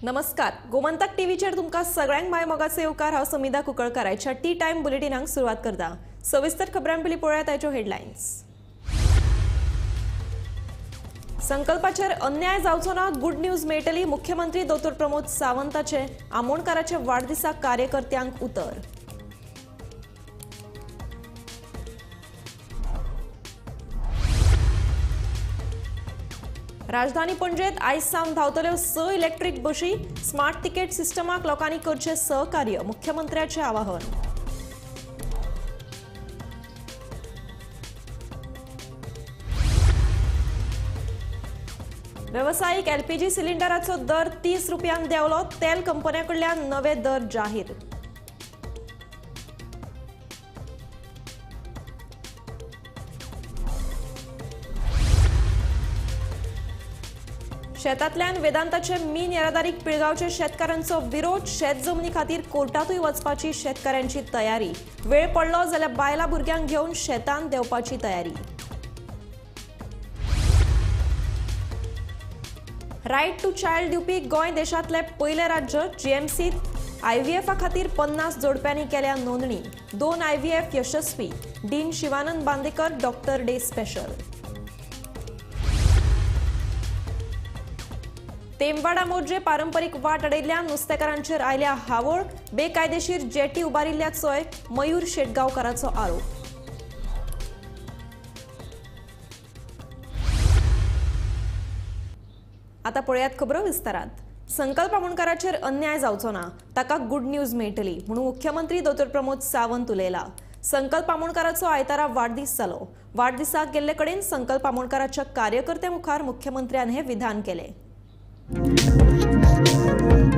नमस्कार, गोमंतक टीव्हीचेर तुमकां सगळ्यांक माय मोगाचे येवकार। हांव समिधा कुंकळकाराच्या टी टाइम बुलेटिनाक सुरवात करता। सविस्तर खबरां पयलीं पळोवया ताच्यो हेडलायन्स। संकल्पाचेर अन्याय जावचो ना, गुड न्यूज मेळटली। मुख्यमंत्री डॉ. प्रमोद सावंताचे आमोणकाराचे वाडदिसाक कार्यकर्त्यांक उतर। राजधानी पणजेत आयज सावन धांवतल्यो 6 इलेक्ट्रीक बशी। स्मार्ट तिकेट सिस्टमाक लोकांनी करचे सहकार्य, मुख्यमंत्र्याचे आवाहन। व्यावसायिक एलपीजी सिलिंडराचो दर 30 रुपयांक देंवलो। तेल कंपन्यांकडल्यान नवे दर जाहीर। शेतांतल्यान वेदांताचे मीन येरादारीक पिळगांवचे शेतकारांचो विरोध। शेत जमनी खातीर कोर्टातूय वचपाची शेतकाऱ्यांची तयारी। वेळ पडलो जाल्यार बायलां भुरग्यांक घेवन शेतांत देवपाची तयारी। रायट टू चायल्ड दिवपी गोंय देशांतले पयले राज्य। जीएमसीत आयव्हीएफा खातीर 50 जोडप्यांनी केल्या नोंदणी। 2 आयव्हीएफ यशस्वी। Dean Shivanand Bandekar doctor day special. Temwada Morje पारंपरीक वाट अडयल्ल्यान नुस्तेकारांचेर आयल्या हावळ। बेकायदेशीर जेटी उबारिल्ल्याचोय मयूर शेटगांवकाराचो आरोप। आता पळयात खबरो विस्तारात। संकल्प आमोणकाराचेर अन्याय जावचो ना, ताका गुड न्यूज मेळटली म्हणून मुख्यमंत्री डॉ. प्रमोद सावंत उलयला। संकल्प आमोणकाराचो आयतारा वाडदीस जालो। वाडदिसाक गेल्ले कडेन संकल्प आमोणकाराच्या कार्यकर्त्यां मुखार मुख्यमंत्र्यान हे विधान केले।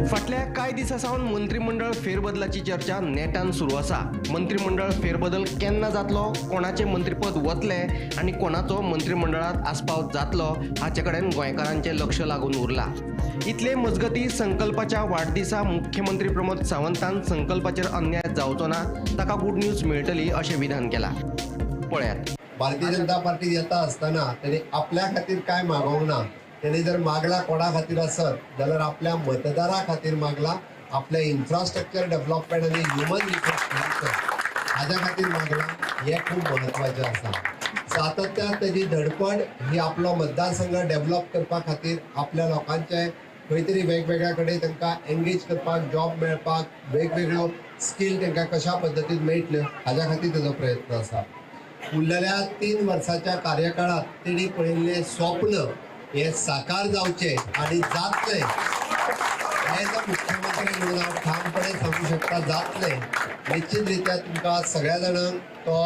फाटल्या कांय दिसा सावन मंत्रिमंडळ फेरबदलाची चर्चा नेटान सुरू आसा। मंत्रिमंडळ फेरबदल केन्ना जातलो, कोणाचे मंत्रीपद वतले आनी कोणाचो मंत्रिमंडळात आस्पाव जातलो हाचे कडेन गोंयकारांचे लक्ष लागून उरला। इतले मजगती संकल्पाच्या वाडदिसा मुख्यमंत्री प्रमोद सावंतान संकल्पाचेर अन्याय जावचो ना, ताका गुड न्यूज मेळटली अशें विधान केला। पळयात। भारतीय जनता पार्टी येता असताना त्याने आपल्या खातीर काय मागवंक ना। त्याने जर मागला कोणा खातीर असत जाल्यार आपल्या मतदारा खातीर मागला। आपल्या इन्फ्रास्ट्रक्चर डेव्हलपमेंट आणि ह्युमन रिसोर्स हाज्या खातीर मागला। हे खूप महत्वाचे आसा। सातत्यान त्याची धडपड ही आपलो मतदारसंघ डेव्हलप करपा खातीर, आपल्या लोकांचे खंय तरी वेगवेगळ्या कडेन तांकां एंगेज करपाक, जॉब मेळपाक, वेगवेगळ्यो स्कील तांकां कशा पद्दतीन मेळटल्यो हाज्या खातीर ताजो प्रयत्न आसा। उरलेल्या 3 वर्साच्या कार्यकाळात तेणी पळयल्लें स्वप्न हे साकार जावचे आणि जातले हे जर मुख्यमंत्री म्हणून हांव ठामपणे सांगू शकता जातले। निश्चित रित्या तुमकां सगळ्या जाणांक तो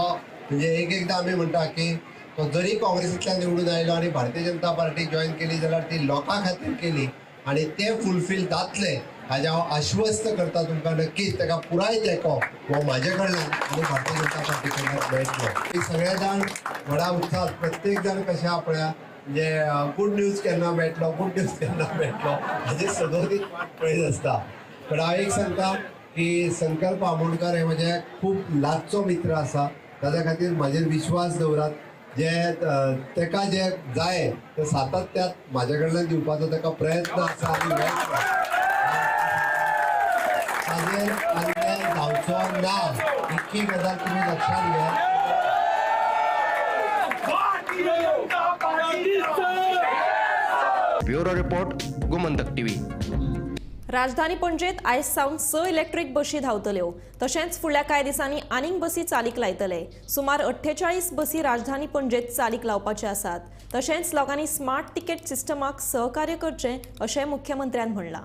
म्हणजे एकदां आमी म्हणटा की तो जरी काँग्रेसींतल्यान निवडून आयलो आणि भारतीय जनता पार्टी जॉईन केली जाल्यार ती लोकां खातीर केली आणि ते फुलफील जातले हाचे हांव आश्वस्त करता तुमकां। नक्कीच ताका पुराय तेंको हो म्हाजे कडल्यान आनी भारतीय जनता पार्टी कडल्यान मेळटलो। सगळे जाण व्हडा उत्साहात प्रत्येक जाण कशें आपल्या म्हणजे गुड न्यूज केन्ना मेळटलो, गुड न्यूज केन्ना मेळटलो हाची सदोदीत वाट पळयत आसता। पण हांव एक सांगता की संकल्प आमोणकार हे म्हजे खूब लागचो मित्र आसा। ताज्या खातीर म्हाजेर विश्वास दवरात। जे ताका जे जाय ते सातत्यान म्हाजे कडल्यान दिवपाचो ताका प्रयत्न आसा आनी मेळटलो। ताजेर अन्याय जावचो ना इतकी गजाल तुमी लक्षात घ्या। Bureau report, Gomantak TV. राजधानी पणजेत आयज सावन 6 इलेक्ट्रीक बशी धांवतल्यो। तशेंच फुडल्या कांय दिसांनी आनीक बसी चालीक लायतले। सुमार 48 बसी राजधानी पणजेत चालीक लावपाचे आसात। तशेंच लोकांनी स्मार्ट तिकेट सिस्टमाक सहकार्य करचें अशें मुख्यमंत्र्यान म्हणलां।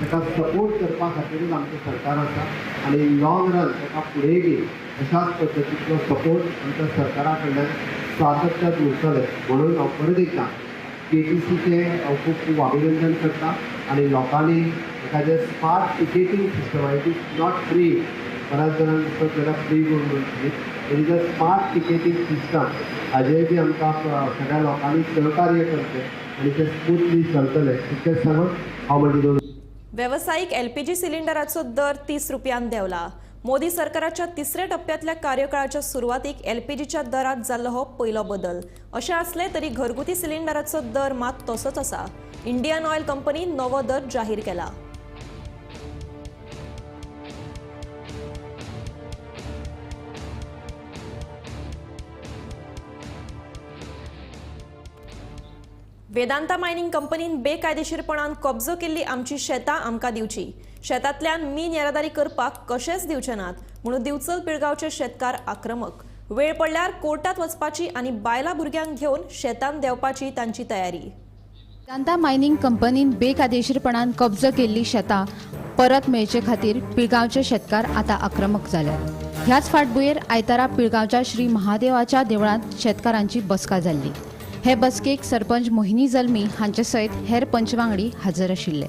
ताका सपोर्ट करपा खातीरच आमचें सरकार आसा आनी लॉंग रन ताका फुडें घेवन अशाच पद्दतीचो सपोर्ट आमच्या सरकारा कडल्यान सातत्यान उरतले म्हणून हांव परत एकदां केटीसीचे खूब खूब अभिनंदन करता। आणि लोकांनी एखादें smart टिकेटींग system it is not free, बऱ्याच जाणांक दिसता जाल्यार फ्री करून it is a smart टिकेटींग system हाजेर बी आमकां सगळ्या लोकांनी सहकार्य करचें आनी तें स्मूथली चलतलें इतकें सांगून हांव म्हजी दोन। व्यावसायिक एलपीजी सिलिंडराचो दर 30 रुपयांक देंवला। मोदी सरकाराच्या 3ऱ्या टप्प्यातल्या कार्यकाळाच्या सुरवातीक एलपीजीच्या दरात जाल्लो हो पयलो बदल। अशें आसले तरी घरगुती सिलिंडराचो दर मात तसोच आसा। इंडियन ऑयल कंपनी नवो दर जाहीर केला. वेदांता मायनिंग कंपनीन बेकायदेशीरपणान कब्जो केल्ली आमची शेतां आमकां दिवची. शेतांतल्यान मीन येरादारी करपाक कशेंच दिवचे नात म्हणून दिवचल पिळगांवचे शेतकार आक्रमक. वेळ पडल्यार कोर्टात वचपाची आनी बायलां भुरग्यांक घेवन शेतांत देंवपाची तांची तयारी. वेदांता मायनिंग कंपनीन बेकायदेशीरपणान कब्जो केल्ली शेतां परत मेळचे खातीर पिळगांवचे शेतकार आतां आक्रमक जाल्यात. ह्याच फाटभुंयेर आयतारा पिळगांवच्या श्री महादेवाच्या देवळांत शेतकारांची बसका जाल्ली. हे बसकेक सरपंच मोहिनी जल्मी हांचे सयत हेर पंच वांगडी हजर आशिल्ले.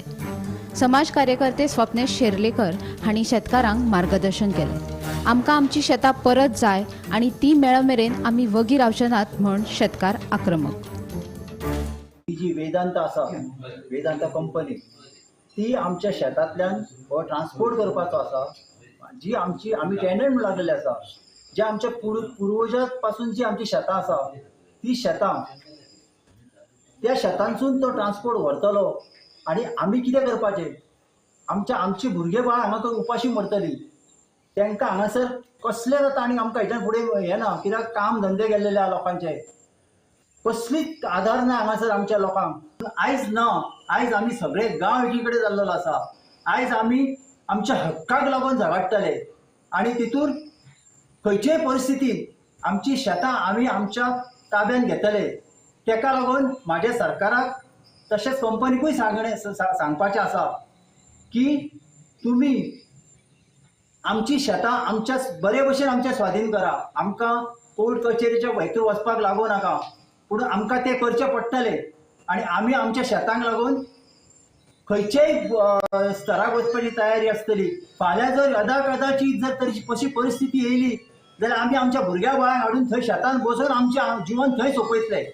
समाज कार्यकर्ते स्वप्नेश शेर्लेकर हांणी शेतकारांक मार्गदर्शन केलें. आमकां आमची शेतां परत जाय आनी ती मेळ मेरेन आमी वगी रावचे नात म्हूण शेतकार आक्रमक. ही जी वेदांत आसा, वेदांता कंपनी, ती आमच्या शेतांतल्यान हो ट्रान्सपोर्ट करपाचो आसा. जी आमी टेनंट लागलेले आसा, जे आमच्या पुर्वजां पासून जी आमची शेतां आसा, ती शेतां त्या शेतांसून तो ट्रान्सपोर्ट व्हरतलो आनी आमी कितें करपाचें? आमची भुरगे बाळ हांगा उपाशी मरतली. तांकां हांगासर कसलें जाता आनी आमकां हेच्यान फुडें हें ना, कित्याक काम धंदे गेल्लेले आहा लोकांचे. कसलीच आधार ना हांगासर आमच्या लोकांक. आयज ना, आयज आमी सगळे गांव एकी कडेन जाल्लो आसा. आयज आमी आमच्या हक्काक लागून झगडटले आनी तितून खंयचेय परिस्थितीन आमची शेतां आमी आमच्या ताब्यान घेतले. तेका लागून म्हाज्या सरकाराक तशेंच कंपनीकूय सांगपाचें आसा की तुमी आमची शेतां आमच्या बरे भशेन आमच्या स्वाधीन करा. आमकां कोर्ट कचेरीच्या हातूर वचपाक लागू नाका, पूण आमकां तें करचें पडटलें आनी आमी आमच्या शेतांक लागून खंयचेय स्तराक वचपाची तयारी आसतली. फाल्यां जर कदाचित जर तशी परिस्थिती येयली जाल्यार आमी आमच्या भुरग्या बाळांक हाडून थंय शेतान बसून आमचें जीवन थंय सोंपयतले.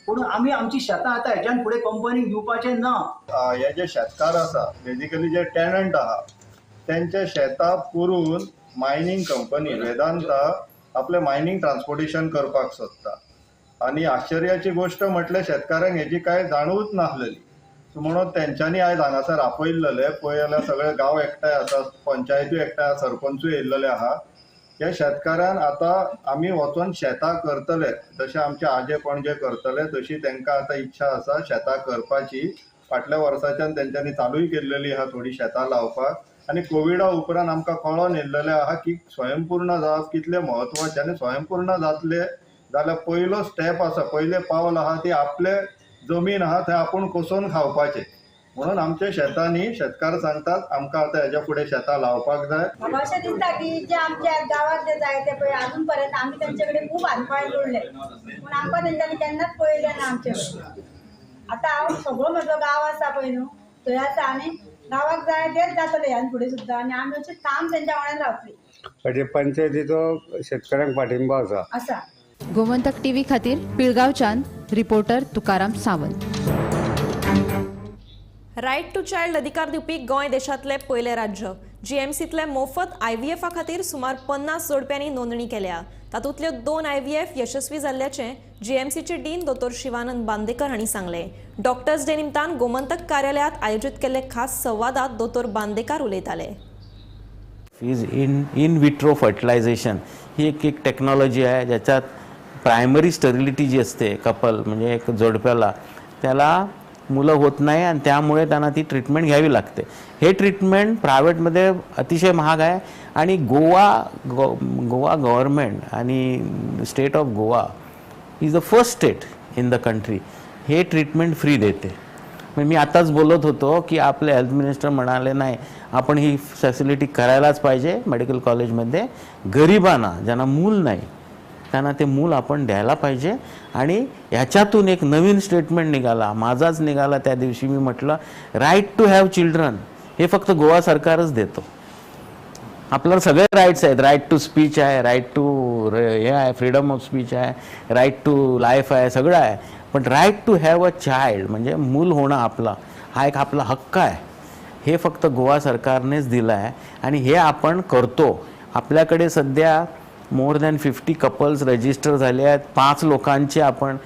पूण आमी आमची शेतां आतां हेच्यान फुडें कंपनीक दिवपाचें ना. हे जे शेतकार आसा, बेजिकली जे टेनंट आहा, त्यांचे शेतां पुरून मायनिंग कंपनी वेदांता आपले मायनिंग ट्रान्सपोर्टेशन करपाक सोदता. आनी आश्चर्याची गोष्ट म्हटल्यार शेतकारांक हेजी कांय जाणूच नासलेली. सो म्हणून तेंच्यांनी आयज हांगासर आपयल्लेले. पळय जाल्यार सगळे गांव एकठांय आसा, पंचायतूय एकठांय, सरपंचूय येयल्लेले आहा. हे शेतकारान आतां आमी वचून शेतां करतले, जशें आमचे आजे पणजे करतले तशी तांकां आतां इच्छा आसा शेतां करपाची. फाटल्या वर्साच्यान तेंच्यांनी चालूय केल्लेली आहा थोडी शेतां लावपाक. आनी कोविडा उपरांत आमकां कळोन येयल्लेलें आहा की स्वयंपूर्ण जावप कितलें म्हत्वाचें. आनी स्वयंपूर्ण जातले जाल्यार पयलो स्टेप आसा, पयलें पावल आहा ती आपले जमीन आहा थंय आपूण कोसोन खावपाचें. म्हणून आमच्या शेतांनी शेतकार सांगतात आमकां आतां हेच्या फुडें शेतां लावपाक जाय. म्हाका अशें दिसता की जे आमच्या गांवांत जे जाय ते पळय अजून पर्यंत आमी तेंचे कडेन खूब हातपाय जोडले, पूण आमकां तेंच्यांनी केन्नाच पळयलें ना आमचे कडेन. आतां हांव सगळो म्हजो गांव आसा पळय न्हू, थंय आसा आनी गांवाक जाय तेच जातलें ह्यान फुडें सुद्दां. आनी आमी अशें काम तेंच्या वांगडा रावतली. म्हणजे पंचायतीचो शेतकऱ्यांक पाठिंबो आसा. गोमंतक टीव्ही खातीर पिळगांवच्यान reporter Tukaram Sawant. Right to child अधिकार दिवपी गोंय देशांतले पयले राज्य. जीएमसींतले मोफत आयव्हीएफा खातीर सुमार 50 जोडप्यांनी नोंदणी केल्या. तातूंतल्यो 2 आयव्हीएफ यशस्वी जाल्ल्याचें जीएमसीचे डीन दोतोर शिवानंद बांदेकर हांणी सांगलें. डॉक्टर्स डे निमतान गोमंतक कार्यालयांत आयोजीत केल्ले खास संवादांत दोतोर बांदेकार उलयताले. इन विट्रो फर्टिलायझेशन ही एक टेक्नॉलॉजी आहे ज्याच्यात प्रायमरी स्टरिलिटी जी असते कपल म्हणजे एक जोडप्याला त्याला मुलं होत नाही आणि त्यामुळे त्यांना ती ट्रीटमेंट घ्यावी लागते. हे ट्रीटमेंट प्रायव्हेटमध्ये अतिशय महाग आहे आणि गोवा गव्हर्नमेंट आणि state of Goa is the first state in the country हे ट्रीटमेंट फ्री देते. मी आताच बोलत होतो की आपले हेल्थ मिनिस्टर म्हणाले नाही आपण ही फॅसिलिटी करायलाच पाहिजे मेडिकल कॉलेजमध्ये. गरिबांना ज्यांना मूल नाही त्यांना ते मूल आपण द्यायला पाहिजे. आणि ह्याच्यातून एक नवीन स्टेटमेंट निघाला, माझाच निघाला त्या दिवशी. मी म्हटलं राईट टू हॅव चिल्ड्रन हे फक्त गोवा सरकारच देतो. आपल्याला सगळे राईट्स आहेत. राईट टू स्पीच आहे, राईट टू हे आहे, फ्रीडम ऑफ स्पीच आहे, राईट टू लाईफ आहे, सगळं आहे. पण right to have a child म्हणजे मूल होणं आपला हा एक आपला हक्क आहे. हे फक्त गोवा सरकारनेच दिलं आहे आणि हे आपण करतो. आपल्याकडे सध्या मोर दॅन 50 कपल्स रजिस्टर झाले आहेत. 5 लोकांचे आपण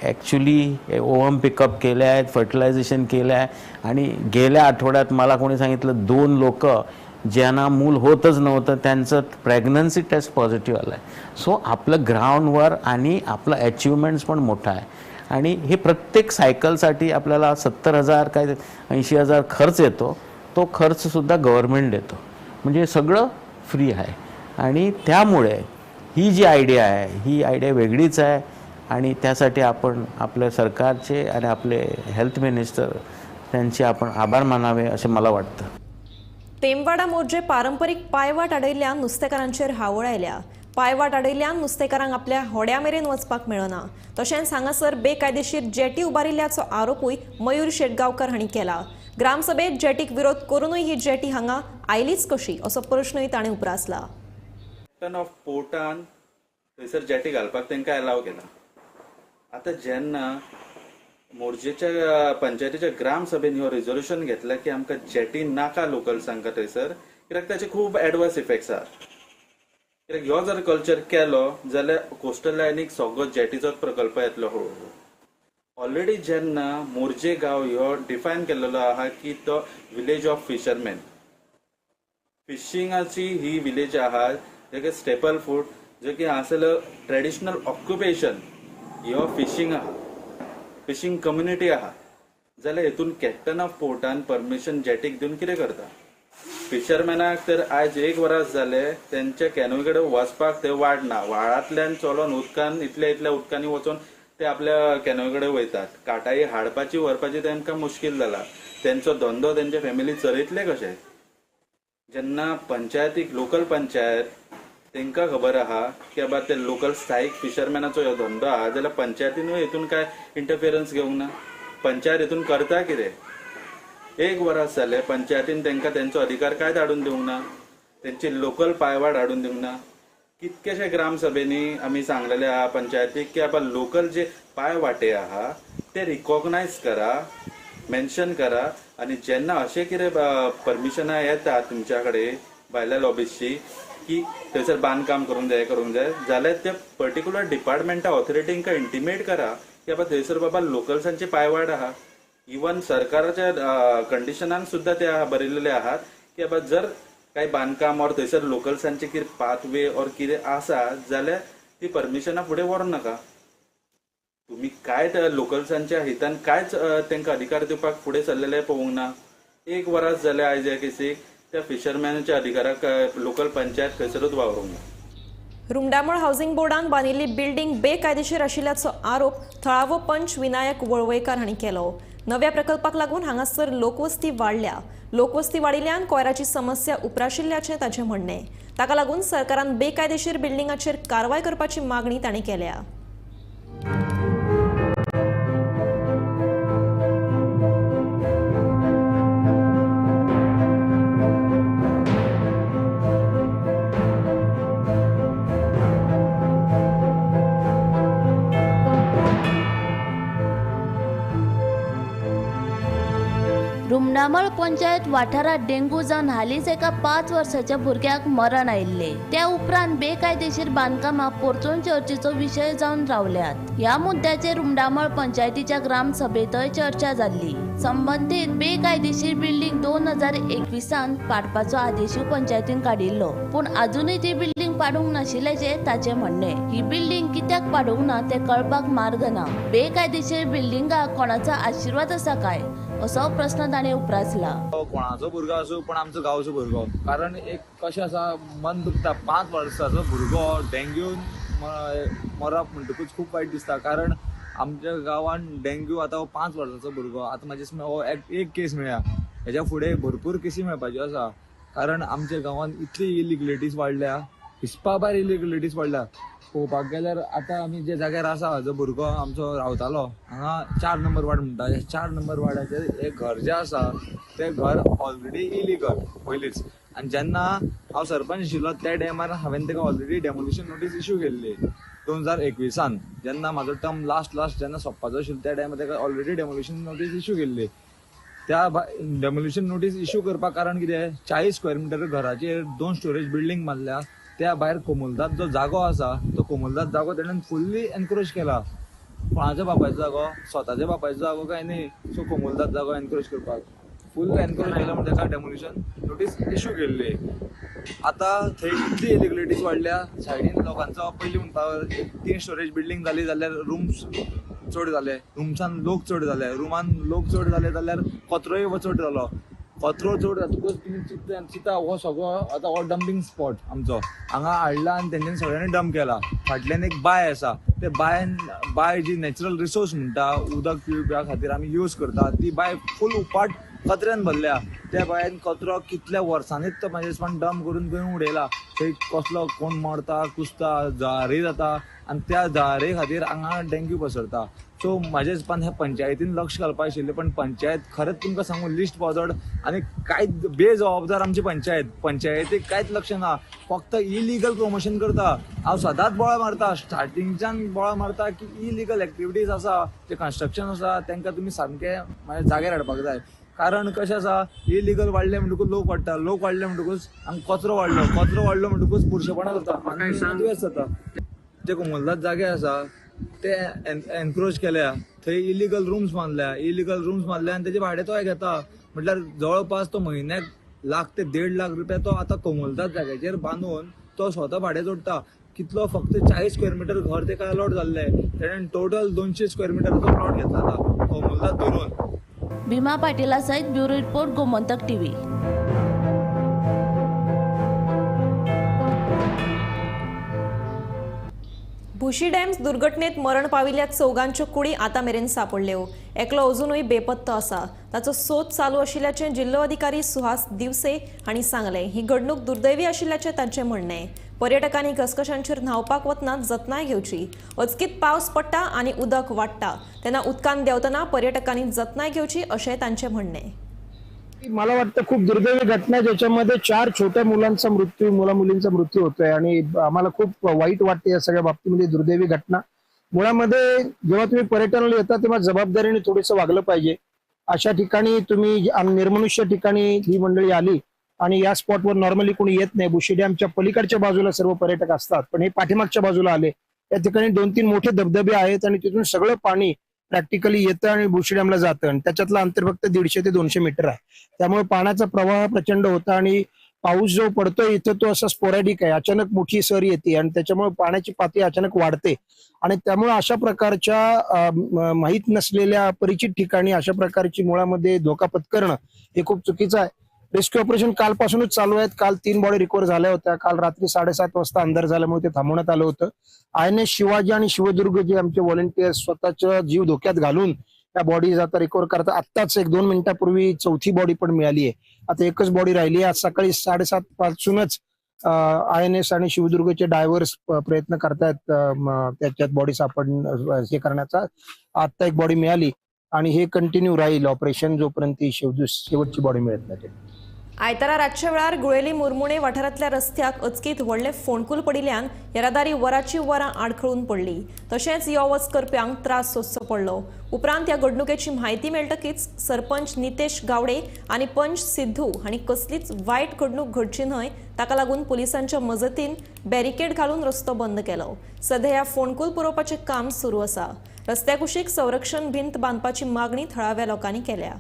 ॲक्च्युली ओव्हम पिकअप केले आहेत, फर्टिलायझेशन केलं आहे. आणि गेल्या आठवड्यात मला कोणी सांगितलं 2 लोक ज्यांना मूल होतच नव्हतं त्यांचं प्रेग्नन्सी टेस्ट पॉझिटिव्ह आलं आहे. सो आपलं ग्राउंडवर आणि आपलं अचिव्हमेंट्स पण मोठं आहे. आणि हे प्रत्येक सायकलसाठी आपल्याला 70,000 काय 80,000 खर्च येतो. तो खर्चसुद्धा गव्हर्नमेंट देतो. म्हणजे सगळं फ्री आहे. आणि त्यामुळे ही जी आयडिया आहे ही आयडिया वेगळीच आहे. आणि त्यासाठी आपण आपल्या सरकारचे आणि आपले हेल्थ मिनिस्टर त्यांचे आपण आभार मानावे असे मला वाटतं. तेमवाडा मोर्जे पारंपरीक पायवाट आडयल्ल्यान नुस्तेकारांचेर हावळ आयल्या. पायवाट आडयल्ल्यान नुस्तेकारांक आपल्या होड्या मेरेन वचपाक मेळना. तशेंच हांगासर बेकायदेशीर जेटी उबारिल्ल्याचो आरोपूय मयूर शेटगांवकर हांणी केला. ग्रामसभेत जेटीक विरोध करूनय ही जेटी हांगा आयलीच कशी असो प्रश्नय ताणें उपरासला. ऑफ पोर्टान थंयसर जेटी घालपाक तांकां अलाव केला. आतां जेन्ना मोर्जेच्या पंचायतीच्या ग्राम सभेन ह्यो रिझोल्युशन घेतला की आमकां जेटी नाका लोकल्सांका थंयसर, कित्याक ताचे खूब एडवर्स इफेक्ट्स आसात. कित्याक ह्यो जर कल्चर केलो जाल्यार कोस्टल लायनीक सगळो जेटीचोच प्रकल्प येतलो हळूहळू. ऑलरेडी जेन्ना मोर्जे गांव ह्यो डिफायन केल्लो आहा की तो विलेज ऑफ फिशरमॅन, फिशिंगाची ही विलेज आहा जेके स्टेपल फूड जे की हांगासरलो ट्रेडिशनल ऑक्युपेशन ह्यो फिशींग आहा, फिशींग कम्युनिटी आहा. जाल्यार हेतून कॅप्टन ऑफ पोर्टान परमिशन जेटीक दिवन कितें करता? फिशरमॅनाक तर आयज 1 वरास जाले त्यांच्या कॅनोय कडेन वचपाक थंय वाड ना. व्हाळांतल्यान चलोन उदकान इतल्या उदकांनी वचून ते आपल्या कॅनोय कडेन वयतात. काटाई हाडपाची व्हरपाची तांकां मुश्कील जाला. त्यांचो धंदो त्यांचे फॅमिली चलयतले कशे? जेन्ना पंचायतीक लोकल पंचायत तांकां खबर आहा की बाबा ते लोकल स्थायीक फिशरमॅनाचो ह्यो धंदो आहा जाल्यार पंचायतीनूय हेतून काय इंटरफियरन्स घेवंक ना. पंचायत हेतून करता कितें? 1 वरास जाले पंचायतीन तांकां तेंचो अधिकार काय धाडून दिवंक ना. तेंची लोकल पायवाट हाडून दिवंक ना. कितकेशे ग्रामसभेनी आमी सांगलेले आहा पंचायतीक की बाबा लोकल जे पायवाटे आहा ते रिकॉग्नायज करा, मेन्शन करा. आणि जेन्ना अशें कितें परमिशनां येता तुमच्या कडेन भायल्या लॉबीजची की थंयसर बांदकाम करूंक जाय जाल्यार त्या पर्टिक्युलर डिपार्टमेंटा ऑथॉरिटींक इंटिमेट करा की बाबा थंयसर बाबा लोकल्सांची पायवाट आहा. इवन सरकाराच्या कंडिशनान सुद्धा ते बरयलेले आहात की बाबा जर काही बांदकाम और थंयसर लोकल्सांचे कितें पाथवे और कितें आसा जाल्यार ती परमिशनां फुडें व्हरोंक नाका. तुम्ही काय त्या लोकल्सांच्या हितान कांयच तांकां अधिकार दिवपाक फुडें सरलेले पळोवंक ना. 1 वरास जाले आयज ह्या केसीक त्या फिशरमॅनाच्या अधिकाराक लोकल पंचायत खंयसरूच वावरूंक ना. रुमडामळ हावसिंग बोर्डान बांदिल्ली बिल्डींग बेकायदेशीर आशिल्ल्याचो आरोप थळावो पंच विनायक वळवयकार हांणी केलो. नव्या प्रकल्पाक लागून हांगासर लोकवस्ती वाडल्या. लोकवस्ती वाडिल्ल्यान कोयराची समस्या उप्राशिल्ल्याचें ताचें म्हणणें. ताका लागून सरकारान बेकायदेशीर बिल्डिंगाचेर कारवाय करपाची मागणी तांणी केल्या. रुमडामळ पंचायत वाठारात डेंग्यू जावन हालींच एका 5 वर्साच्या भुरग्याक मरण आयिल्ले. त्या उपरांत बेकायदेशीर बांदकामां परतून चर्चेचो विशय जावन रावल्यात. ह्या मुद्द्याचेर रुमडामळ पंचायतीच्या ग्रामसभेतय चर्चा जाल्ली. संबंधीत बेकायदेशीर बिल्डींग 2021 पाडपाचो आदेशूय पंचायतीन काडिल्लो. पूण अजूनय ती बिल्डींग पाडूंक नाशिल्ल्याचे ताचे म्हणणे. ही बिल्डींग कित्याक पाडूंक ना ते कळपाक मार्ग ना. बेकायदेशीर बिल्डिंगाक कोणाचा आशीर्वाद आसा काय असो प्रश्न ताणें उपरासला. कोणाचो भुरगो आसूं पण आमचो गांवचो भुरगो, कारण एक कशें आसा मन दुखता. 5 वर्साचो भुरगो डेंग्यून मरप म्हणटकूच खूब वायट दिसता. कारण आमच्या गांवान डेंग्यू आतां 5 वर्साचो भुरगो आतां म्हाजे हो एक केस मेळ्ळा. हेच्या फुडें भरपूर केसी मेळपाच्यो आसा. कारण आमच्या गांवान इतली इलिगलिटीज वाडल्या, हिसपा भायर इलिगलिटीज वाडल्या. पळोवपाक गेल्यार आतां आमी जे जाग्यार आसा जो भुरगो आमचो रावतालो हांगा 4 नंबर वार्ड म्हणटा. हे 4 नंबर वार्डाचेर एक घर जें आसा तें घर ऑलरेडी इलिगल पयलींच. आनी जेन्ना हांव सरपंच आशिल्लो त्या टायमार हांवें ताका ऑलरेडी डेमोलिशन नोटीस इश्यू केल्ली 2021. जेन्ना म्हाजो टर्म लास्ट जेन्ना सोंपपाचो आशिल्लो त्या टायमार ताका ऑलरेडी डेमोलिशन नोटीस इश्यू केल्ली. त्या डेमोलिशन नोटीस इश्यू करपाक कारण कितें 40 स्क्वेअर मिटर घराचेर 2 स्टोरेज बिल्डींग बांदल्या. त्या भायर कोमुलदाद जो जागो आसा तो कोमुलदाद जागो तेणेन फुल्ली एनकरेज केला. कोणाच्या बापायचो जागो, स्वताच्या बापायचो जागो काय न्ही, सो कोमुलदाद जागो एनकरेज करपाक फुल एनकरेज केला म्हणून ताका डेमोलिशन नोटीस इश्यू केल्ली. आतां थंय कितली इलिगलिटीज वाडल्या. सायडीन लोकांचो पयलीं म्हणटा एक 3 स्टोरेज बिल्डींग जाली जाल्यार रूम्स चड जाले, रूम्सान लोक चड जाले, रूमान लोक चड जाले जाल्यार कचरोय चड जालो. कचरो चड जातकूच तुमी चिंता हो सगळो आतां हो डंपिंग स्पॉट आमचो हांगा हाडला आनी तेंच्यांनी सगळ्यांनी डंप केला. फाटल्यान एक बाय आसा, ते बाय जी नॅचरल रिसोर्स म्हणटा उदक पिवपा खातीर आमी यूज करता, ती बाय फूल उपाट कचऱ्यान भरल्या. त्या बायन कचरो कितल्या वर्सांनीच तो म्हाज्या हिसपान डंप करून खंय उडयला. थंय कसलो कोण मरता, कुसता, जळारी जाता आनी त्या जळारे खातीर हांगा डेंग्यू पसरता. सो म्हाज्या हिसपान ह्या पंचायतीन लक्ष घालपाक आशिल्लें, पण पंचायत खरेंच तुमकां सांगू लिस्ट पावजड आनी कांयच बेजबाबदार आमची पंचायतीक कांयच लक्ष ना. फक्त इलिगल प्रमोशन करता. हांव सदांच बोळा मारता, स्टार्टिंगच्यान बोळा मारता की इलिगल एक्टिविटीज आसा, जे कन्स्ट्रक्शन आसा तांकां तुमी सामकें म्हाज्या जाग्यार हाडपाक जाय. कारण कशें आसा, इलिगल वाडलें म्हणटकूच लोक वाडटा, लोक वाडले म्हणटकूच हांगा कचरो वाडलो म्हणटकूच पुरशेपणां जाता, दुयेंस जाता. जे कोमुलदाद जागे आसा ते एनक्रोच केल्या, थंय इलिगल रूम्स बांदल्या आनी तेजे भाडें तो घेता. म्हटल्यार जवळपास तो म्हयन्याक 1 लाख ते 1.5 लाख रुपया तो आतां कोमुलदाद जाग्याचेर बांदून तो स्वता भाडें जोडटा. कितलो फक्त 40 स्क्वेअर मिटर घर तेका अलॉट जाल्लें. तेणेन टोटल 200 स्क्वेअर मिटरचो प्लॉट घेतला आतां कोमुलदाद धरून. भीमा पाटीला सहित bureau report Gomantak TV. Bhushi dams दुर्घटनेत मरण पाविल्ल्या चौगांच्यो कुडी आतां मेरेन सापडल्यो. एकलो अजूनय बेपत्तो आसा. ताचो सोद चालू आशिल्ल्याचें जिल्लो अधिकारी सुहास दिवसे हांणी सांगलें. ही घडणूक दुर्दैवी आशिल्ल्याचें तांचें म्हणणें. पर्यटकांनी घसघशांचेर न्हावपाक वतना जतनाय घेवची. अचकीत पावस पडटा आनी उदक वाडटा तेन्ना उदकान देंवतना पर्यटकांनी जतनाय घेवची अशें तांचें म्हणणें. मला वाटतं खूप दुर्दैवी घटना ज्याच्यामध्ये 4 छोट्या मुलांचा मृत्यू, मुलींचा मृत्यू होतोय आणि आम्हाला खूप वाईट वाटते या सगळ्या बाबतीमध्ये. दुर्दैवी घटना. मुळामध्ये जेव्हा तुम्ही पर्यटनाला येता तेव्हा जबाबदारीने थोडंसं वागलं पाहिजे. अशा ठिकाणी तुम्ही निर्मनुष्य ठिकाणी ही मंडळी आली आणि या स्पॉटवर नॉर्मली कोणी येत नाही. बुशी डॅमच्या पलीकडच्या बाजूला सर्व पर्यटक असतात, पण हे पाठीमागच्या बाजूला आले. या ठिकाणी 2-3 मोठे धबधबे आहेत आणि तिथून सगळं पाणी प्रॅक्टिकली येतं आणि बुशी डॅमला जातं आणि त्याच्यातलं अंतर फक्त 150 ते 200 मीटर आहे. त्यामुळे पाण्याचा प्रवाह प्रचंड होता आणि पाऊस जो पडतोय इथं तो असा स्पोरॅडिक आहे. अचानक मोठी सर येते आणि त्याच्यामुळे पाण्याची पातळी अचानक वाढते आणि त्यामुळे अशा प्रकारच्या माहीत नसलेल्या अपरिचित ठिकाणी अशा प्रकारची मुळामध्ये धोका पत्करणं हे खूप चुकीचं आहे. रेस्क्यू ऑपरेशन कालपासूनच चालू आहेत. काल 3 बॉडी रिकव्हर झाल्या होत्या. काल रात्री 7:30 वाजता अंधार झाल्यामुळे ते थांबवण्यात आलं होतं. INS शिवाजी आणि शिवदुर्ग जे आमचे व्हॉलेंटियर्स स्वतःचा जीव धोक्यात घालून त्या बॉडीज आता रिकव्हर करतात. आत्ताच 1-2 मिनिटापूर्वी 4थी बॉडी पण मिळाली आहे. आता एकच बॉडी राहिली आहे. आज सकाळी 7:30 पासूनच INS आणि शिवदुर्गचे डायव्हर्स प्रयत्न करतायत त्याच्यात बॉडी हे करण्याचा. आता एक बॉडी मिळाली आणि हे कंटिन्यू राहील ऑपरेशन जोपर्यंत शेवटची बॉडी मिळत नाही. आयतारा रातच्या वेळार गुळेली मुरमुणे वाठारांतल्या रस्त्याक अचकीत व्हडले फोंडकूल पडिल्ल्यान येरादारी वरांची वरां आडखळून पडली. तशेंच यो वच करप्यांक त्रास सोंसचो पडलो. उपरांत ह्या घडणुकेची म्हायती मेळटकीच सरपंच नितेश गावडे आनी पंच सिद्धू हांणी कसलीच वायट घडणूक घडची न्हय ताका लागून पुलिसांच्या मजतीन बॅरिकेड घालून रस्तो बंद केलो. सध्या ह्या फोंडकूल पुरोवपाचें काम सुरू आसा. रस्त्या कुशीक संरक्षण भिंत बांदपाची मागणी थळाव्या लोकांनी केल्या.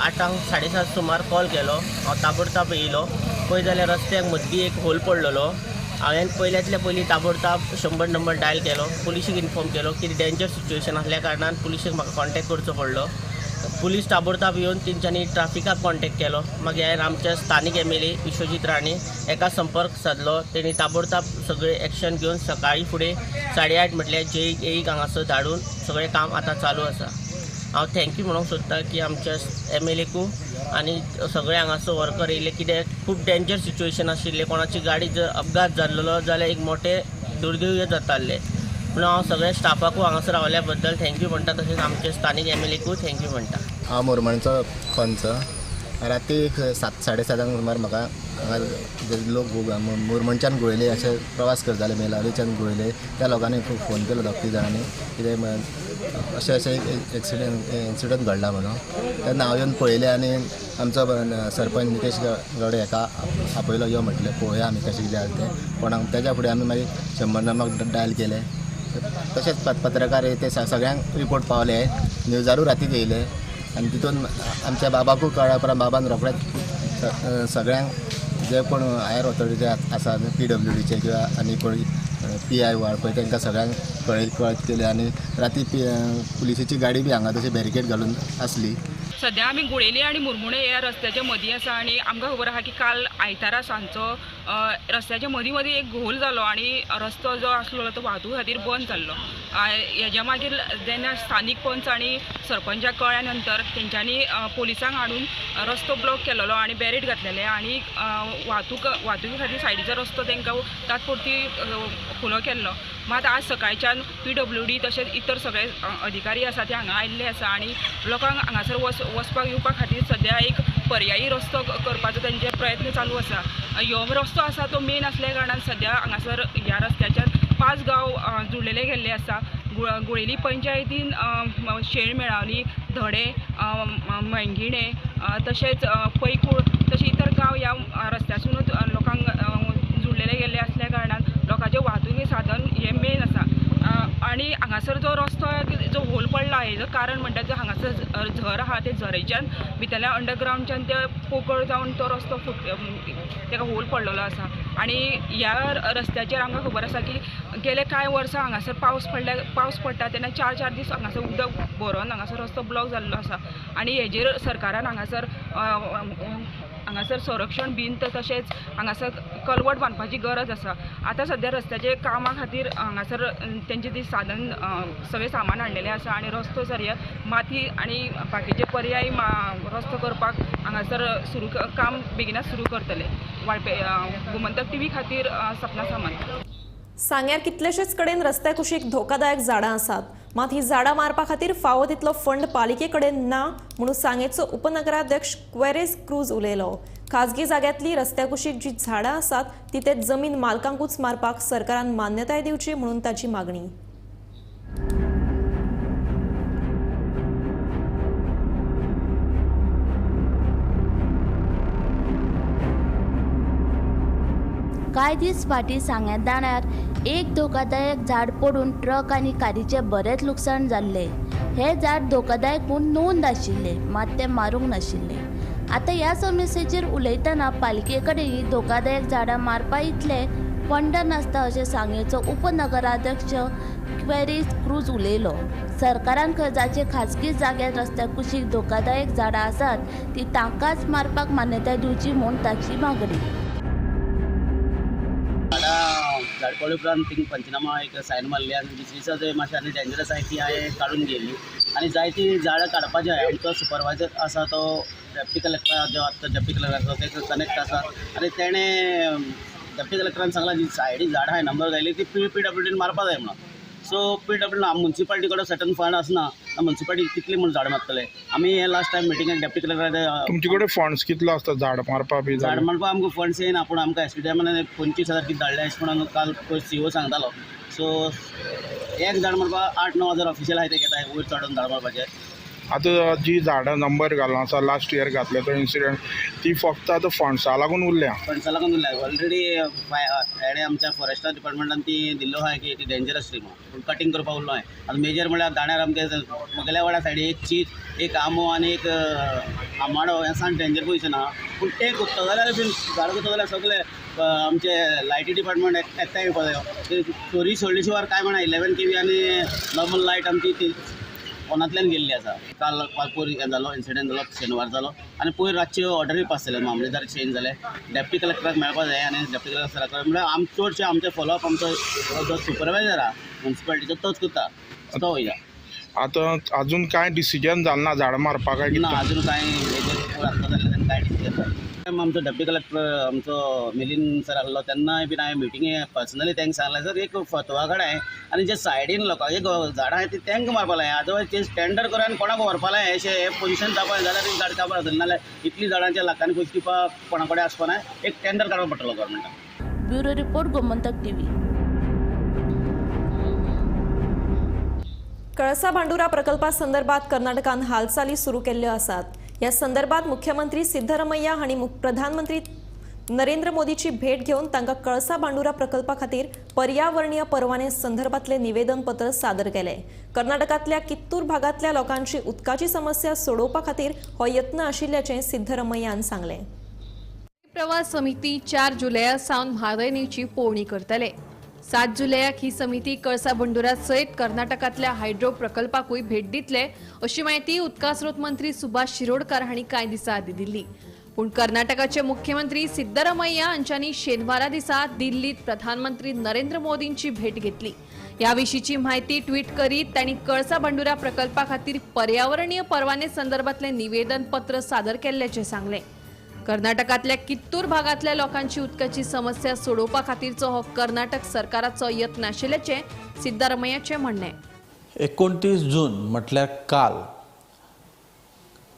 आठांक 7:30 सुमार कॉल केलो. हांव ताबडतोब येयलो. पळय जाल्यार रस्त्याक मदीं एक होल पडलेलो. हांवें पयल्यातल्या पयलीं ताबडतोब 100 नंबर डायल केलो. पुलिशेक इन्फॉर्म केलो की डेंजर सिच्युएशन आसल्या कारणान पुलिशेक म्हाका कॉन्टॅक्ट करचो पडलो. पुलीस ताबडतोब येवन तेंच्यांनी ट्राफिकाक कॉन्टेक्ट केलो. मागीर आमचे स्थानीक MLA विश्वजीत राणे एका संपर्क साधलो. तेणी ताबडतोब सगळे एक्शन घेवन सकाळी फुडें 8:30 म्हटल्यार जेईक हांगासर धाडून सगळें काम आतां चालू आसा. हांव थँक्यू म्हणूंक सोदतां की आमच्या MLAकू आनी सगळे हांगासर वर्कर येयले, कित्याक खूब डेंजर सिच्युएशन आशिल्लें. कोणाची गाडी जर अपघात जाल्लो जाल्यार एक मोठे दुर्दैव जाताले. म्हणून हांव सगळ्या स्टाफाकू हांगासर रावल्या बद्दल थँक्यू म्हणटा. तशेंच आमचे स्थानीक MLAकू थँक्यू म्हणटा. हांव मोरमणचो पंच. राती 7-7:30 सुमार म्हाका लोक मोरमणच्यान गुळेले अशे प्रवास करताले, मेलावलीच्यान गुळेले. त्या लोकांनी खूब फोन केलो 2-3 जाणांनी कितें अशें इन्सिडंट घडला म्हणून. तेन्ना हांव येवन पळयलें आनी आमचो सरपंच नितेश गवडे हेका आपयलो, यो म्हटलें पळोवया आमी कशें कितें जालें तें. पण तेज्या फुडें आमी मागीर 100 नंबराक डायल केलें. तशेंच पत्रकार ते सगळ्यांक रिपोर्ट पावले, न्यूजारूय रातीक येयले आनी तितून आमच्या बाबाकूय कळ्ळ्या उपरांत बाबान रोखडेंच सगळ्यांक जे कोण हायर ऑथॉरिटी आसा PWDचे किंवा आनी कोण PI वाळ पळय तांकां सगळ्यांक कळत केले आनी राती पुलिसेची गाडी बी हांगा तशी बॅरिकेड घालून आसली. सध्या आमी गुळेली आणि मुरमुणे ह्या रस्त्याच्या मदीं आसा आणि आमकां खबर आहा की काल आयतारा सांजचो रस्त्याच्या मदीं एक घोल जालो आणि रस्तो जो आसलो तो वाहतूक खातीर बंद जाल्लो. हेज्या मागीर जेन्ना स्थानीक पंच आणि सरपंचाक कळ्ळ्या नंतर तेंच्यांनी पोलिसांक हाडून रस्तो ब्लॉक केलेलो आणि बॅरिकेड घातलेले आणि वाहतुकी खातीर सायडीचो रस्तो तांकां तात्पुरती खुलो केल्लो. मात आज सकाळच्यान PWD तशेंच इतर सगळे अधिकारी आसा ते हांगा आयिल्ले आसा आणि लोकांक हांगासर वचपाक येवपा खातीर सद्या एक पर्यायी रस्तो करपाचो तेंचे प्रयत्न चालू आसा. ह्यो रस्तो आसा तो मेन आसल्या कारणान सद्या हांगासर ह्या रस्त्याच्यान 5 गांव जुळलेले गेल्ले आसा. गुळेली पंचायतीन शेळ मेळावली, धडे, मंगिणे तशेंच पैकूळ तशें इतर गांव ह्या रस्त्यासूनच लोकांक जुळलेले गेल्ले असल्या कारणान लोकांचें वाहतुकी साधन हे मेन आसा. आणि हांगासर जो रस्तो जो होल पडला हेजो कारण म्हणटा जो हांगासर झर आहा ते झरेच्यान भितरल्या अंडरग्रावंडच्यान ते पोकळ जावन तो रस्तो तेका होल पडलेलो आसा. आणि ह्या रस्त्याचेर आमकां खबर आसा की गेले कांय वर्सां हांगासर पावस पडटा तेन्ना 4 दीस हांगासर उदक भरोन हांगासर रस्तो ब्लॉक जाल्लो आसा. आणि हेजेर सरकारान हांगासर संरक्षण भिंत तशेंच हांगासर कलवट बांदपाची गरज आसा. आतां सद्या रस्त्याचे कामा खातीर हांगासर तेंचे ती साधन सगळे सामान हाडलेलें आसा आणि रस्तो सर माती आणि बाकीचे पर्यायी रस्तो करपाक हांगासर काम बेगिनाच सुरू करतले. गोमंतक TV खातीर सपना सामंत. सांग्यार कितलेशेच कडेन रस्त्या कुशीक धोकादायक झाडां आसात. मात ही झाडां मारपा खातीर फावो तितलो फंड पालिके कडेन ना म्हणून सांगेचो उपनगराध्यक्ष क्वेरेस क्रूज उलयलो. खाजगी जाग्यांतली रस्त्या कुशीक जी झाडां आसात ती ते जमीन मालकांकूच मारपाक सरकारान मान्यताय दिवची म्हणून ताची मागणी. कांय दीस फाटीं सांग्यार दाण्यार एक धोकादायक झाड पडून ट्रक आनी कारीचे बरेच लुकसाण जाल्ले. हे झाड धोकादायक म्हूण नोंद आशिल्ले मात ते मारूंक नाशिल्ले. आतां ह्या समस्येचेर उलयतना पालिके कडेन धोकादायक झाडां मारपा इतले फंड नासता अशें सांगेचो उपनगराध्यक्ष क्वेरेस क्रूज उलयलो. सरकारान खर्चाचे खाजगी जाग्यार रस्त्या कुशीक धोकादायक झाडां आसात ती तांकांच मारपाक मान्यताय दिवची म्हूण ताची मागणी. झाड पडले उपरांत तिका पंचनामा एक सायन मारली आनी दुसरी दिसा जे मातशें आनी डेंजरस आहाय ती हांवें काडून गेली आनी जायती झाडां काडपाची आहाय. आमचो सुपरवायजर आसा तो डेप्टी कलेक्टर जो आतां डेप्टी कलेक्टर आसा तेका कनेक्ट आसा आनी तेणें डेप्टी कलेक्टरान सांगलां जी सायडीक झाडां आहाय नंबर घायली ती PWDन मारपा जाय म्हणून. सो PWD म्युन्सिपालिटी कडेन सर्टन फंड आसना, म्युन्सिपालिटी कितली म्हूण झाड मारतले. आमी हे लास्ट टायम मिटिंगाक डेप्टी कलेक्टर तुमचे कडेन फंड्स कितलो आसता झाड मारपा बी? झाड मारपा आमकां फंड्स येना पूण आमकां SDMान 25,000 कितें धाडले अशें म्हणून काल CO सांगतालो. सो एक झाड मारपा 8-9 हजार ऑफिशियल आहाय ते घेताय वयर चडोन झाड मारपाचे. आतां जी झाडां नंबर घालून आसा लास्ट इयर घातले तो इन्सिडेंट ती फक्त आतां फंड्सा लागून उरल्या. फंड्सा लागून उरल्या. ऑलरेडी हेणे आमच्या फॉरेस्टर डिपार्टमेंटान ती दिल्लो आहाय की ती डेंजरस ट्री म्हणून कटींग करपाक उरलो आहाय. आतां मेजर म्हळ्यार दाण्यार आमगे मुगेल्या वाड्या सायडीक एक चीत एक आंबो आनी एक आंबाडो हें सावन डेंजर पोजिशन आहा. पूण तें कोत्ता जाल्यार बीन झाड कोत्ता जाल्यार सगळे आमचे लायटी डिपार्टमेंट एकठांय येवपा जायो. चोरी सोडले शिवाय काय म्हणा 11 kV आनी नॉर्मल लायट आमची ती फोनांतल्यान गेल्ली आसा. काल पयर हें जालो इन्सिडंट जालो शेनवार जालो आनी पयर रातची ऑर्डरी पास जाले मामलेदार चेंज जाले. डेप्टी कलेक्टराक मेळपा जाय आनी डेप्टी कलेक्टराक म्हळ्यार चडशे आमचे फॉलोअप आमचो जो सुपरवायझर आहा म्युन्सिपालिटीचो तोच करता तो वयता. आता अजून काय डिसिजन जालें ना झाडां मारपा काय ना अजून कांय कांय डिसिजन जालें. आमचो डेप्टी कलेक्टर आमचो मिलिंद सर आसलो तेन्नाय बीन हांवें मिटिंगे पर्सनली तांकां सांगलें सर एक फतवा काडाय आनी जे सायडीन लोकांचे झाडां आहाय ती तांकां मारपा लाय. अदरवायज ते स्टँडर्ड करून आनी कोणाक व्हरपा लाय अशें पोजिशन जावपा जाल्यार एक झाड काबार जातली. नाल्यार इतली झाडांच्या लाखांनी पयस दिवपाक कोणा कडेन आसपा ना. एक टेंडर काडपा पडटलो गव्हर्मेंटाक. Bureau report Gomantak TV. Kalsa Bhandura प्रकल्पासंदर्भात कर्नाटकान हालचाली सुरू केल्ल्यो आसात. या संदर्भात मुख्यमंत्री सिद्धरामय्या हांणी प्रधानमंत्री नरेंद्र मोदीची भेट घेवन तांकां कळसा भांडुरा प्रकल्पा खातीर पर्यावरणीय परवाने संदर्भातले निवेदन पत्र सादर केले. कर्नाटकातल्या कित्तूर भागातल्या लोकांची उदकाची समस्या सोडोवपा खातीर हो यत्न आशिल्ल्याचें सिद्धरामय्यान सांगलें. प्रवास समिती 4 जुलया सावन म्हादयनीची पळोवणी करतले. 7 जुलयाक ही समिती कळसा बंडुरा सयत कर्नाटकातल्या हायड्रो प्रकल्पाकूय भेट दितले अशी माहिती उदका स्रोत मंत्री सुभाष शिरोडकार हांणी कांय दिसा आदी दिल्ली. पूण कर्नाटकाचे मुख्यमंत्री सिद्धरामय्या हांच्यांनी शेनवारा दिसा दिल्लीत प्रधानमंत्री नरेंद्र मोदींची भेट घेतली. ह्या विशींची माहिती ट्वीट करीत तांणी कळसा बंडुरा प्रकल्पा खातीर पर्यावरणीय परवाने संदर्भातले निवेदन पत्र सादर केल्ल्याचें सांगलें. कर्नाटकातल्या कित्तूर भागातल्या लोकांची उदकाची समस्या सोडोवपा खातीरचो हो कर्नाटक सरकाराचो यत्न आशिल्ल्याचें सिद्धरामय्याचें म्हणणें. 29 जून म्हटल्यार काल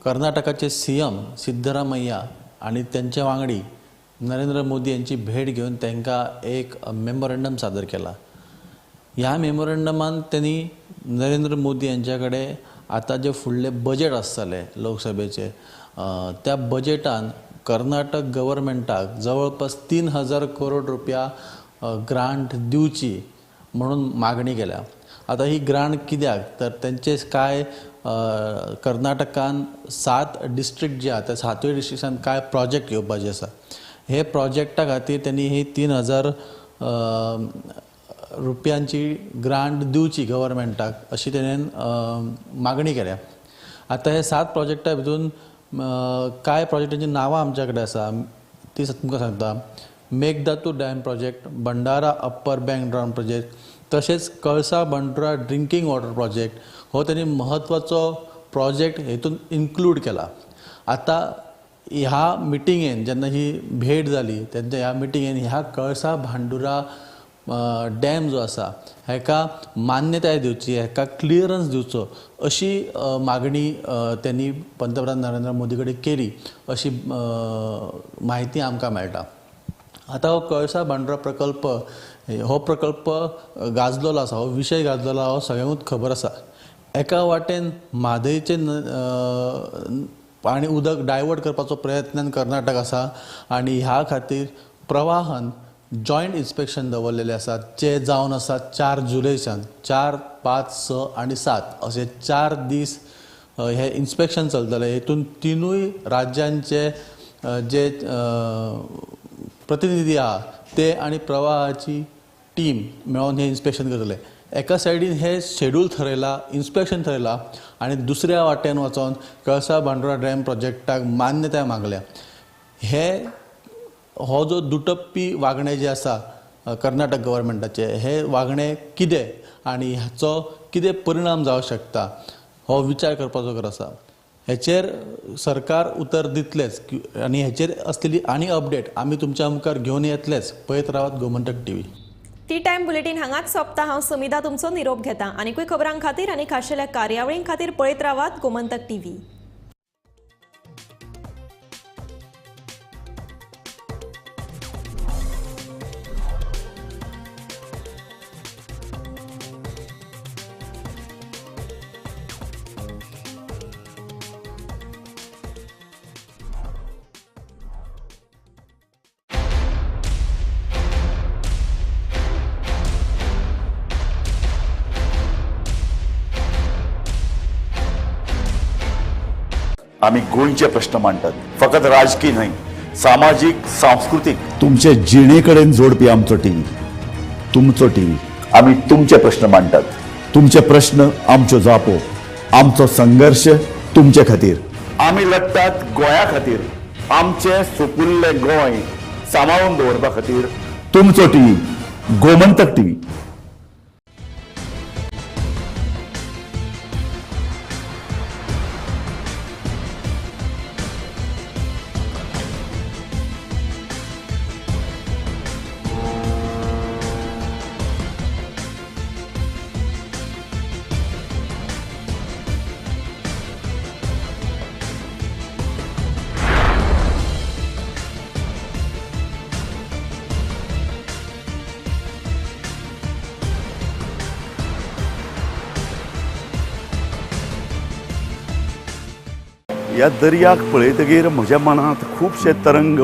कर्नाटकाचे सीएम सिद्धरामय्या आणि त्यांच्या वांगडी नरेंद्र मोदी यांची भेट घेऊन त्यांना एक मेमोरंडम सादर केला. ह्या मेमोरंडमान त्यांनी नरेंद्र मोदी यांच्याकडे आता जे फुडले बजेट आसतले लोकसभेचे त्या बजेटान कर्नाटक गव्हर्मेंटाक जवळपास 3000 करोड रुपया ग्रांट दिवची म्हणून मागणी केल्या. आता ही ग्रांट कित्याक तर त्यांचे काय कर्नाटकान 7 डिस्ट्रिक्ट जे आसा त्या 7 डिस्ट्रिक्टान काय प्रोजेक्ट येवपाचे आसा. हे प्रोजेक्टा खातीर त्यांनी ही 3000 रुपयांची ग्रांट दिवची गव्हर्मेंटाक अशी तेणेन मागणी केल्या. आता हे 7 प्रोजेक्टा भितून काय प्रोजेक्टांची नांवां आमच्या कडेन आसा ती तुमकां सांगता. Mekedatu dam project, Bhandara upper bank dam project, तशेंच Kalsa Bandura drinking water project हो त्यांनी महत्वाचो प्रोजेक्ट हेतून इन्क्लूड केला. आता ह्या मिटिंगेन जेन्ना ही भेट जाली तेन्ना ह्या मिटिंगेन ह्या कळसा भांडुरा डॅम जो आसा हेका मान्यताय दिवची, हेका क्लियरन्स दिवचो अशी मागणी त्यांनी पंतप्रधान नरेंद्र मोदी कडेन केली अशी माहिती आमकां मेळटा. आता हो कळसा भांडुरा प्रकल्प हो प्रकल्प गाजलेलो आसा, हो विशय गाजलेलो हो सगळ्यांकूच खबर आसा. एका वाटेन म्हादयचे पाणी उदक डायवर्ट करपाचो प्रयत्न कर्नाटक आसा आनी ह्या खातीर प्रवाहन जॉयंट इन्स्पेक्शन दवरलेले आसात जे जावन आसात 4 जुलयच्यान 4, 5, 6 आनी 7 असे 4 दीस हे इन्स्पेक्शन चलतले. हेतून 3 राज्यांचे जे प्रतिनिधी आहा ते आनी प्रवाहाची टीम मेळून हे इन्स्पेक्शन करतले. एका सायडीन हे शेड्यूल थरयला, इन्स्पेक्शन थरयला आनी दुसऱ्या वाटेन वचोन कळसा भांडुरा डॅम प्रोजेक्टाक मान्यताय मागल्या. हो जो दुटप्पी वागणें जे आसा कर्नाटक गव्हर्मेंटाचे हे वागणें कितें आनी हाचो कितें परिणाम जावंक शकता हो विचार करपाचो गरज आसा. हेचेर सरकार उतर दितलेच आनी हेचेर असलेली आनी अपडेट आमी तुमच्या मुखार घेवन येतलेच. पळयत रावात Gomantak TV. T time bulletin हांगाच सोंपता. हांव समिधा तुमचो निरोप घेता. आनीकूय खबरां खातीर आनी खाशेल्या कार्यावळीं खातीर पळयत रावात गोमंतक टीव्ही. आम्ही गोंयचे प्रश्न मांडटात, फकत राजकीय न्हय, सामाजीक सांस्कृतिक. तुमचे जिणेकडेन जोडपी आमचो टीव्ही, तुमचो टीव्ही. आम्ही तुमचे प्रश्न मांडटात. तुमचे प्रश्न आमच्यो जापो. आमचो संघर्ष तुमचे खातीर. आमी लढटात गोंया खातीर. आमचे सोपुल्ले गोंय सांबाळून दवरपा खातीर. तुमचो टीव्ही गोमंतक टीव्ही. ह्या दर्याक पळयतकीर म्हज्या मनांत खुबशे तरंग